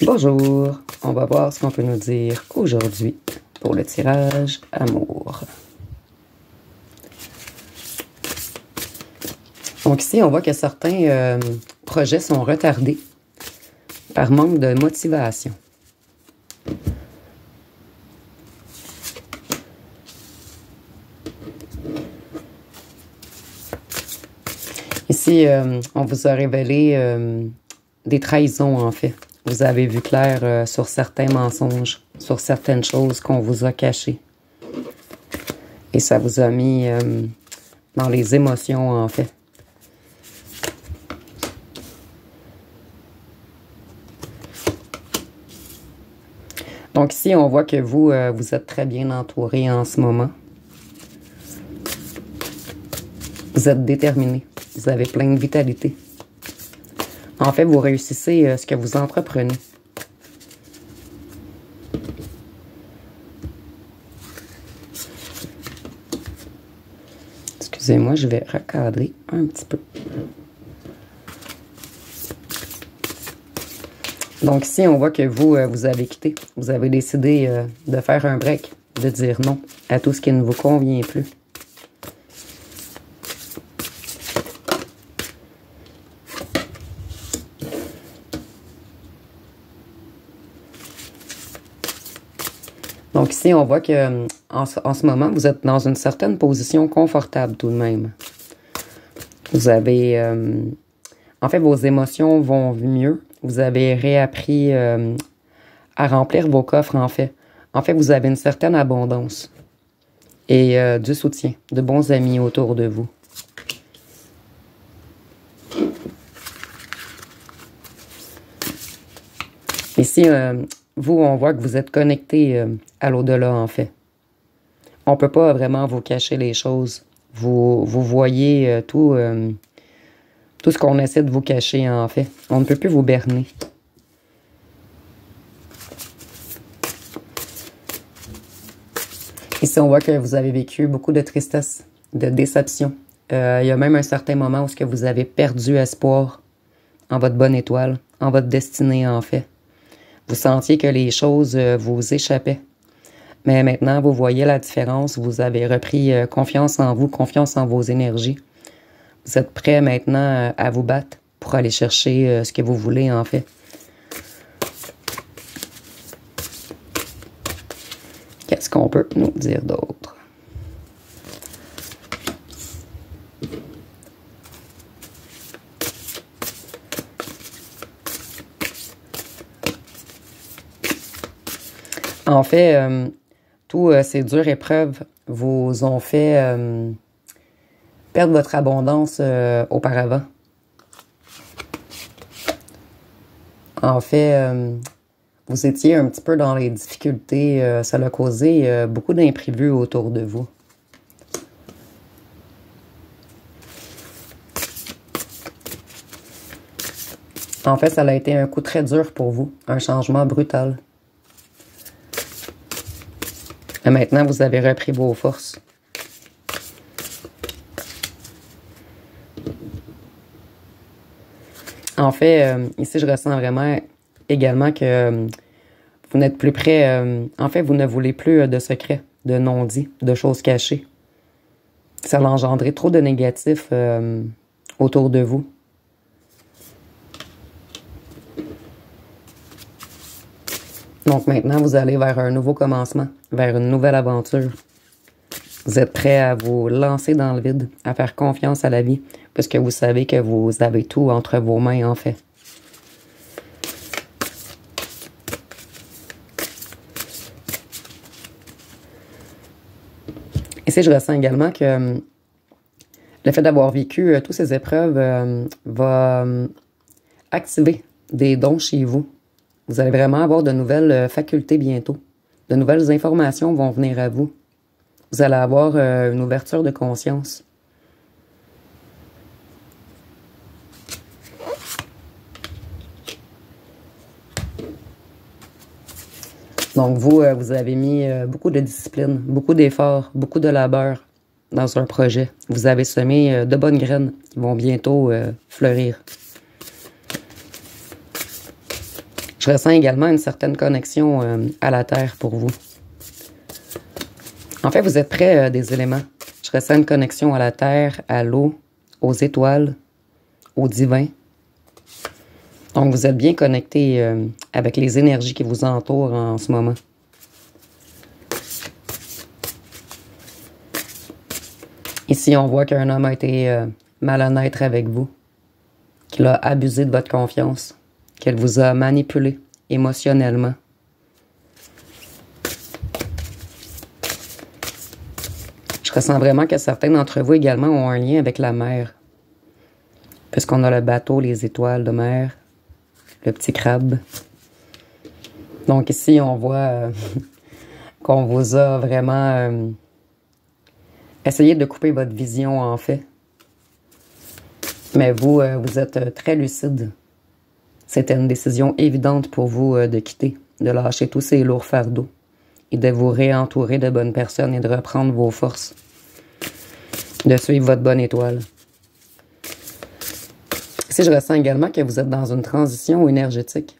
Bonjour, on va voir ce qu'on peut nous dire aujourd'hui pour le tirage amour. Donc ici, on voit que certains projets sont retardés par manque de motivation. Ici, on vous a révélé des trahisons en fait. Vous avez vu clair sur certains mensonges, sur certaines choses qu'on vous a cachées. Et ça vous a mis dans les émotions, en fait. Donc ici, on voit que vous, vous êtes très bien entouré en ce moment. Vous êtes déterminé. Vous avez plein de vitalité. En fait, vous réussissez ce que vous entreprenez. Excusez-moi, je vais recadrer un petit peu. Donc ici, on voit que vous, vous avez quitté. Vous avez décidé de faire un break, de dire non à tout ce qui ne vous convient plus. Donc ici, on voit que en ce moment, vous êtes dans une certaine position confortable tout de même. Vous avez... en fait, vos émotions vont mieux. Vous avez réappris à remplir vos coffres, en fait. En fait, vous avez une certaine abondance et du soutien, de bons amis autour de vous. Ici, vous, on voit que vous êtes connecté à l'au-delà, en fait. On ne peut pas vraiment vous cacher les choses. Vous voyez tout ce qu'on essaie de vous cacher, en fait. On ne peut plus vous berner. Ici, on voit que vous avez vécu beaucoup de tristesse, de déception. Il y a même un certain moment où vous avez perdu espoir en votre bonne étoile, en votre destinée, en fait. Vous sentiez que les choses vous échappaient. Mais maintenant, vous voyez la différence. Vous avez repris confiance en vous, confiance en vos énergies. Vous êtes prêt maintenant à vous battre pour aller chercher ce que vous voulez, en fait. Qu'est-ce qu'on peut nous dire d'autre? En fait, tous ces dures épreuves vous ont fait perdre votre abondance auparavant. En fait, vous étiez un petit peu dans les difficultés. Ça a causé beaucoup d'imprévus autour de vous. En fait, ça a été un coup très dur pour vous, un changement brutal. Et maintenant, vous avez repris vos forces. En fait, ici, je ressens vraiment également que vous n'êtes plus prêt. En fait, vous ne voulez plus de secrets, de non-dits, de choses cachées. Ça a engendré trop de négatifs autour de vous. Donc maintenant, vous allez vers un nouveau commencement, vers une nouvelle aventure. Vous êtes prêt à vous lancer dans le vide, à faire confiance à la vie, parce que vous savez que vous avez tout entre vos mains, en fait. Ici, je ressens également que le fait d'avoir vécu toutes ces épreuves va activer des dons chez vous. Vous allez vraiment avoir de nouvelles facultés bientôt. De nouvelles informations vont venir à vous. Vous allez avoir une ouverture de conscience. Donc vous, vous avez mis beaucoup de discipline, beaucoup d'efforts, beaucoup de labeur dans un projet. Vous avez semé de bonnes graines qui vont bientôt fleurir. Je ressens également une certaine connexion à la Terre pour vous. En fait, vous êtes près des éléments. Je ressens une connexion à la Terre, à l'eau, aux étoiles, au divin. Donc, vous êtes bien connecté avec les énergies qui vous entourent en ce moment. Ici, on voit qu'un homme a été malhonnête avec vous, qu'il a abusé de votre confiance, qu'elle vous a manipulé émotionnellement. Je ressens vraiment que certains d'entre vous également ont un lien avec la mer, puisqu'on a le bateau, les étoiles de mer, le petit crabe. Donc ici, on voit qu'on vous a vraiment essayé de couper votre vision, en fait. Mais vous, vous êtes très lucide. C'était une décision évidente pour vous de quitter, de lâcher tous ces lourds fardeaux et de vous réentourer de bonnes personnes et de reprendre vos forces, de suivre votre bonne étoile. Ici, je ressens également que vous êtes dans une transition énergétique.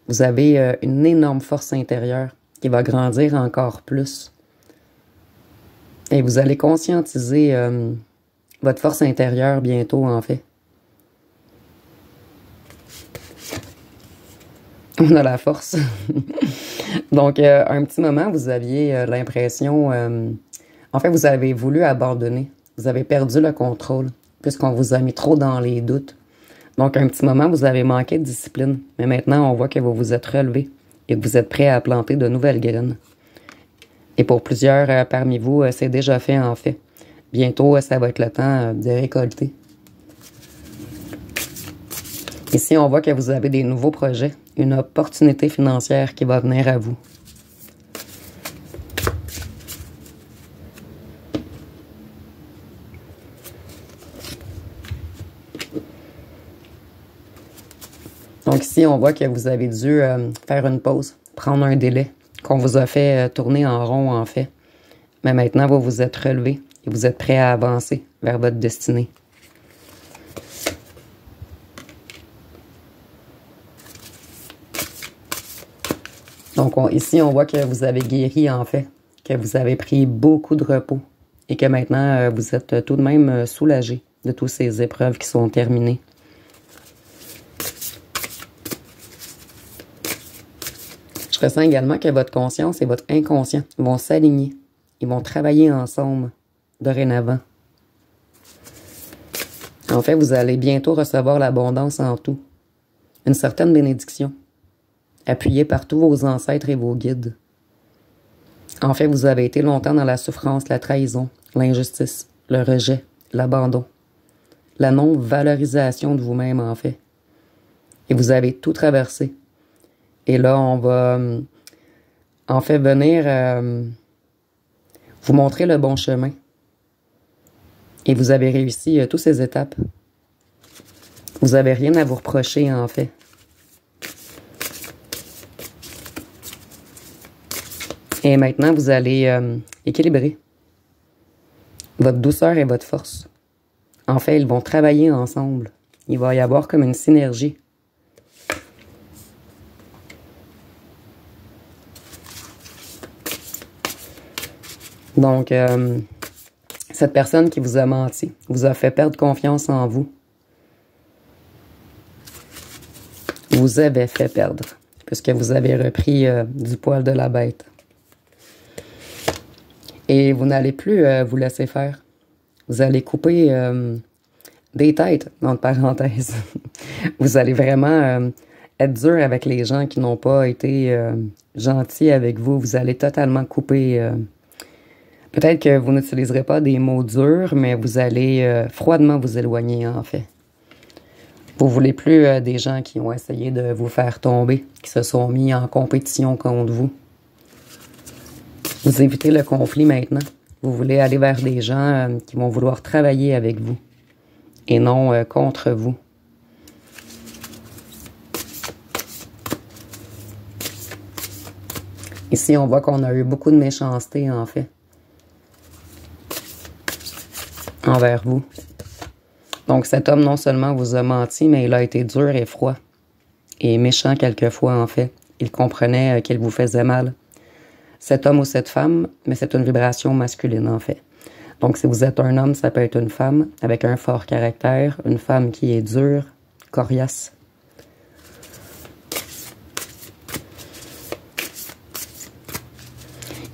Vous avez une énorme force intérieure qui va grandir encore plus. Et vous allez conscientiser votre force intérieure bientôt, en fait. On a la force. Donc, un petit moment, vous aviez l'impression... en fait, vous avez voulu abandonner. Vous avez perdu le contrôle, puisqu'on vous a mis trop dans les doutes. Donc, un petit moment, vous avez manqué de discipline. Mais maintenant, on voit que vous vous êtes relevé et que vous êtes prêt à planter de nouvelles graines. Et pour plusieurs parmi vous, c'est déjà fait, en fait. Bientôt, ça va être le temps de récolter. Ici, on voit que vous avez des nouveaux projets, une opportunité financière qui va venir à vous. Donc ici, on voit que vous avez dû faire une pause, prendre un délai, qu'on vous a fait tourner en rond, en fait. Mais maintenant, vous vous êtes relevé et vous êtes prêt à avancer vers votre destinée. Donc ici, on voit que vous avez guéri, en fait, que vous avez pris beaucoup de repos et que maintenant, vous êtes tout de même soulagé de toutes ces épreuves qui sont terminées. Je ressens également que votre conscience et votre inconscient vont s'aligner. Ils vont travailler ensemble dorénavant. En fait, vous allez bientôt recevoir l'abondance en tout. Une certaine bénédiction, appuyée par tous vos ancêtres et vos guides. En fait, vous avez été longtemps dans la souffrance, la trahison, l'injustice, le rejet, l'abandon, la non-valorisation de vous-même, en fait. Et vous avez tout traversé. Et là, on va, en fait, venir vous montrer le bon chemin. Et vous avez réussi toutes ces étapes. Vous n'avez rien à vous reprocher, en fait. Et maintenant, vous allez équilibrer votre douceur et votre force. En fait, ils vont travailler ensemble. Il va y avoir comme une synergie. Donc, cette personne qui vous a menti, vous a fait perdre confiance en vous. Vous avez fait perdre, puisque vous avez repris du poil de la bête. Et vous n'allez plus vous laisser faire. Vous allez couper des têtes, entre parenthèses. Vous allez vraiment être dur avec les gens qui n'ont pas été gentils avec vous. Vous allez totalement couper... Peut-être que vous n'utiliserez pas des mots durs, mais vous allez froidement vous éloigner, en fait. Vous voulez plus des gens qui ont essayé de vous faire tomber, qui se sont mis en compétition contre vous. Vous évitez le conflit maintenant. Vous voulez aller vers des gens qui vont vouloir travailler avec vous et non contre vous. Ici, on voit qu'on a eu beaucoup de méchanceté, en fait, envers vous. Donc, cet homme, non seulement vous a menti, mais il a été dur et froid. et méchant quelquefois, en fait. Il comprenait qu'il vous faisait mal. Cet homme ou cette femme, mais c'est une vibration masculine, en fait. Donc, si vous êtes un homme, ça peut être une femme avec un fort caractère, une femme qui est dure, coriace.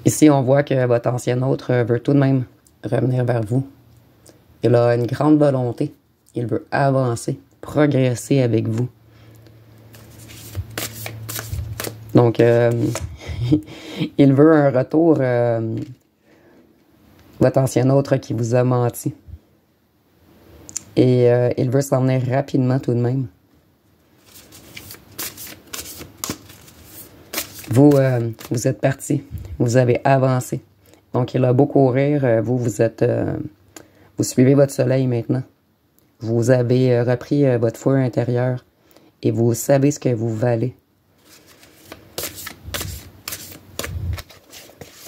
Ici, on voit que votre ancien autre veut tout de même revenir vers vous. Il a une grande volonté. Il veut avancer, progresser avec vous. Donc, il veut un retour, votre ancien autre qui vous a menti. Et il veut s'en venir rapidement tout de même. Vous êtes parti. Vous avez avancé. Donc, il a beau courir. Vous suivez votre soleil maintenant. Vous avez repris votre feu intérieur. Et vous savez ce que vous valez.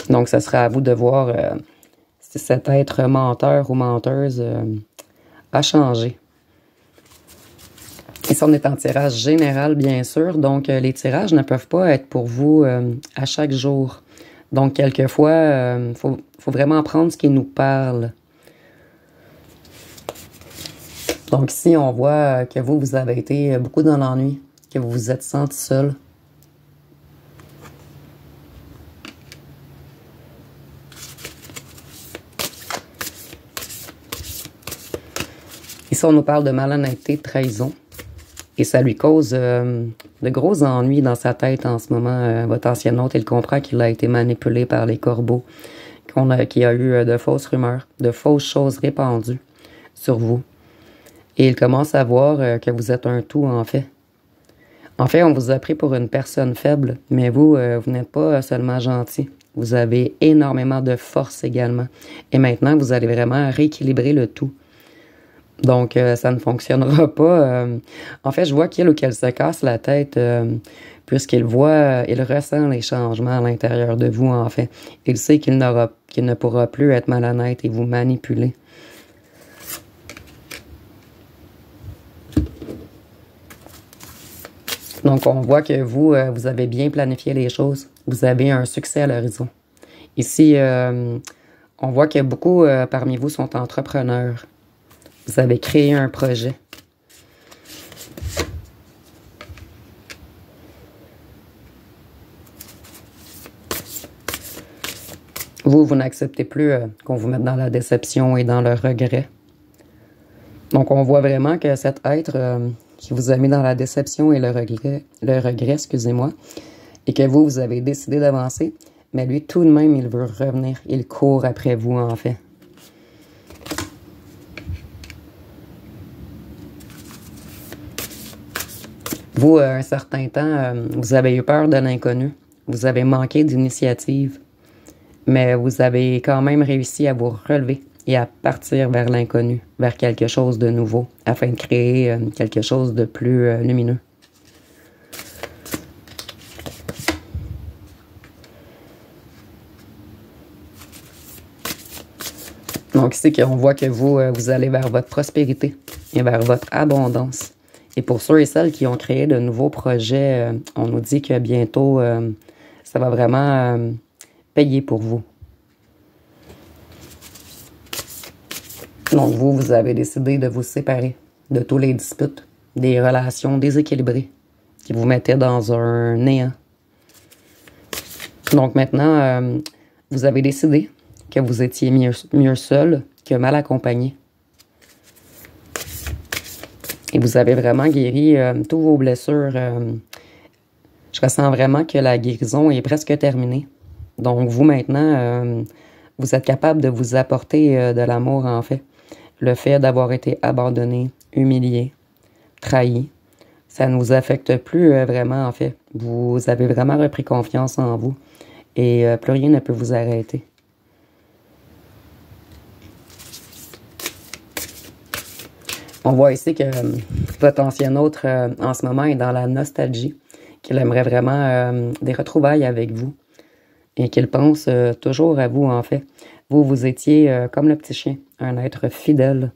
Donc, ce sera à vous de voir si cet être menteur ou menteuse a changé. Ici, on est en tirage général, bien sûr. Donc, les tirages ne peuvent pas être pour vous à chaque jour. Donc, quelquefois, faut vraiment prendre ce qui nous parle. Donc, ici, on voit que vous avez été beaucoup dans l'ennui, que vous vous êtes senti seul. Ici, on nous parle de malhonnêteté, de trahison. Et ça lui cause de gros ennuis dans sa tête en ce moment. Votre ancien hôte, il comprend qu'il a été manipulé par les corbeaux, qu'il y a eu de fausses rumeurs, de fausses choses répandues sur vous. Et il commence à voir que vous êtes un tout, en fait. En fait, on vous a pris pour une personne faible, mais vous n'êtes pas seulement gentil. Vous avez énormément de force également. Et maintenant, vous allez vraiment rééquilibrer le tout. Donc, ça ne fonctionnera pas. En fait, je vois qu'il ou qu'elle se casse la tête puisqu'il voit, il ressent les changements à l'intérieur de vous, en fait. Il sait qu'il ne pourra plus être malhonnête et vous manipuler. Donc, on voit que vous avez bien planifié les choses. Vous avez un succès à l'horizon. Ici, on voit que beaucoup parmi vous sont entrepreneurs. Vous avez créé un projet. Vous n'acceptez plus qu'on vous mette dans la déception et dans le regret. Donc, on voit vraiment que cet être qui vous a mis dans la déception et le regret, excusez-moi, et que vous avez décidé d'avancer, mais lui, tout de même, il veut revenir. Il court après vous, en fait. Vous, un certain temps, vous avez eu peur de l'inconnu. Vous avez manqué d'initiative. Mais vous avez quand même réussi à vous relever et à partir vers l'inconnu, vers quelque chose de nouveau, afin de créer quelque chose de plus lumineux. Donc ici, on voit que vous allez vers votre prospérité et vers votre abondance. Et pour ceux et celles qui ont créé de nouveaux projets, on nous dit que bientôt, ça va vraiment payer pour vous. Donc vous avez décidé de vous séparer de tous les disputes, des relations déséquilibrées qui vous mettaient dans un néant. Donc maintenant, vous avez décidé que vous étiez mieux seul que mal accompagné. Et vous avez vraiment guéri toutes vos blessures. Je ressens vraiment que la guérison est presque terminée. Donc, vous, maintenant, vous êtes capable de vous apporter de l'amour, en fait. Le fait d'avoir été abandonné, humilié, trahi, ça ne vous affecte plus vraiment, en fait. Vous avez vraiment repris confiance en vous et plus rien ne peut vous arrêter. On voit ici que votre ancien autre, en ce moment, est dans la nostalgie, qu'il aimerait vraiment des retrouvailles avec vous et qu'il pense toujours à vous, en fait. Vous étiez comme le petit chien, un être fidèle,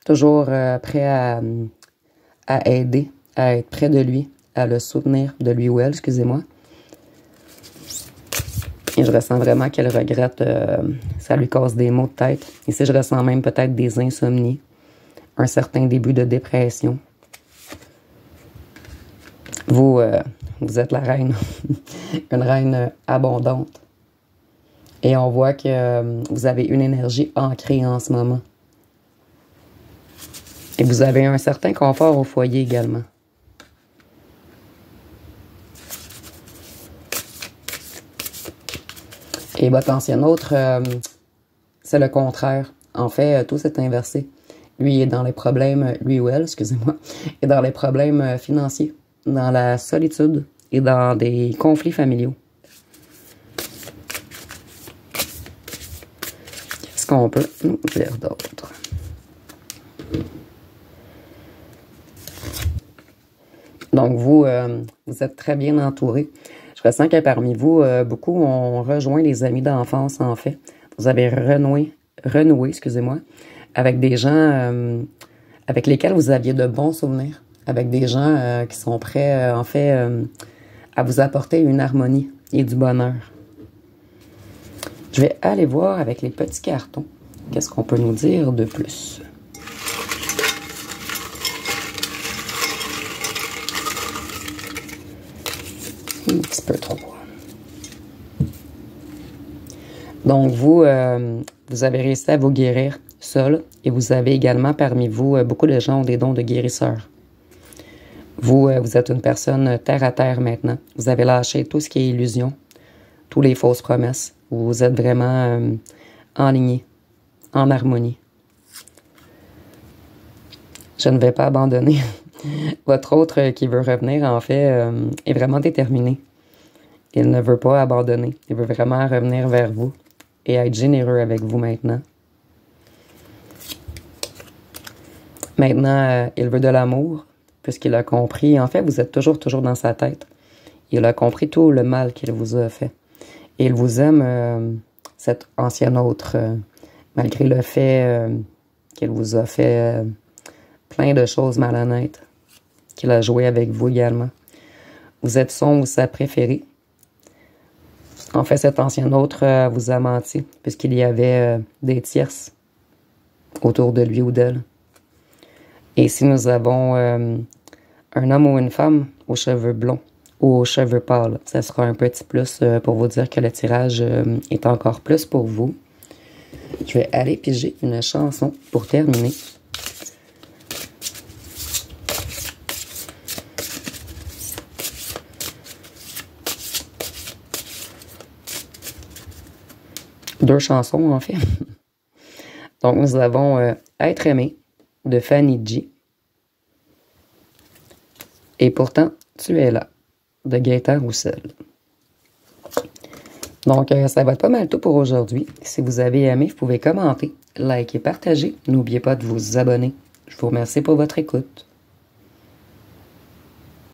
toujours prêt à aider, à être près de lui, à le soutenir, de lui ou elle, excusez-moi. Et je ressens vraiment qu'elle regrette, ça lui cause des maux de tête. Ici, je ressens même peut-être des insomnies, un certain début de dépression. Vous, vous êtes la reine, une reine abondante. Et on voit que vous avez une énergie ancrée en ce moment. Et vous avez un certain confort au foyer également. Et votre ancien autre, c'est le contraire. En fait, tout s'est inversé. Lui est dans les problèmes, lui ou elle, excusez-moi, est dans les problèmes financiers, dans la solitude et dans des conflits familiaux. Qu'est-ce qu'on peut dire d'autre? Donc, vous êtes très bien entouré. Je ressens que parmi vous, beaucoup ont rejoint les amis d'enfance, en fait. Vous avez renoué, excusez-moi, avec des gens avec lesquels vous aviez de bons souvenirs, avec des gens qui sont prêts, en fait, à vous apporter une harmonie et du bonheur. Je vais aller voir avec les petits cartons. Qu'est-ce qu'on peut nous dire de plus? Un petit peu trop. Donc, vous avez réussi à vous guérir seul et vous avez également parmi vous, beaucoup de gens ont des dons de guérisseurs. Vous êtes une personne terre à terre maintenant. Vous avez lâché tout ce qui est illusion, toutes les fausses promesses. Vous êtes vraiment enligné, en harmonie. Je ne vais pas abandonner. Votre autre qui veut revenir, en fait, est vraiment déterminé. Il ne veut pas abandonner. Il veut vraiment revenir vers vous et être généreux avec vous maintenant. Maintenant, il veut de l'amour, puisqu'il a compris. En fait, vous êtes toujours dans sa tête. Il a compris tout le mal qu'il vous a fait. Et il vous aime, cet ancien autre, malgré le fait qu'il vous a fait plein de choses malhonnêtes, qu'il a joué avec vous également. Vous êtes son ou sa préférée. En fait, cet ancien autre vous a menti, puisqu'il y avait des tierces autour de lui ou d'elle. Et si nous avons un homme ou une femme aux cheveux blonds ou aux cheveux pâles, ça sera un petit plus pour vous dire que le tirage est encore plus pour vous. Je vais aller piger une chanson pour terminer. Deux chansons, en fait. Donc, nous avons Être aimé de Fanny G. Et pourtant, tu es là de Gaëtan Roussel. Donc, ça va être pas mal tout pour aujourd'hui. Si vous avez aimé, vous pouvez commenter, liker, partager. N'oubliez pas de vous abonner. Je vous remercie pour votre écoute.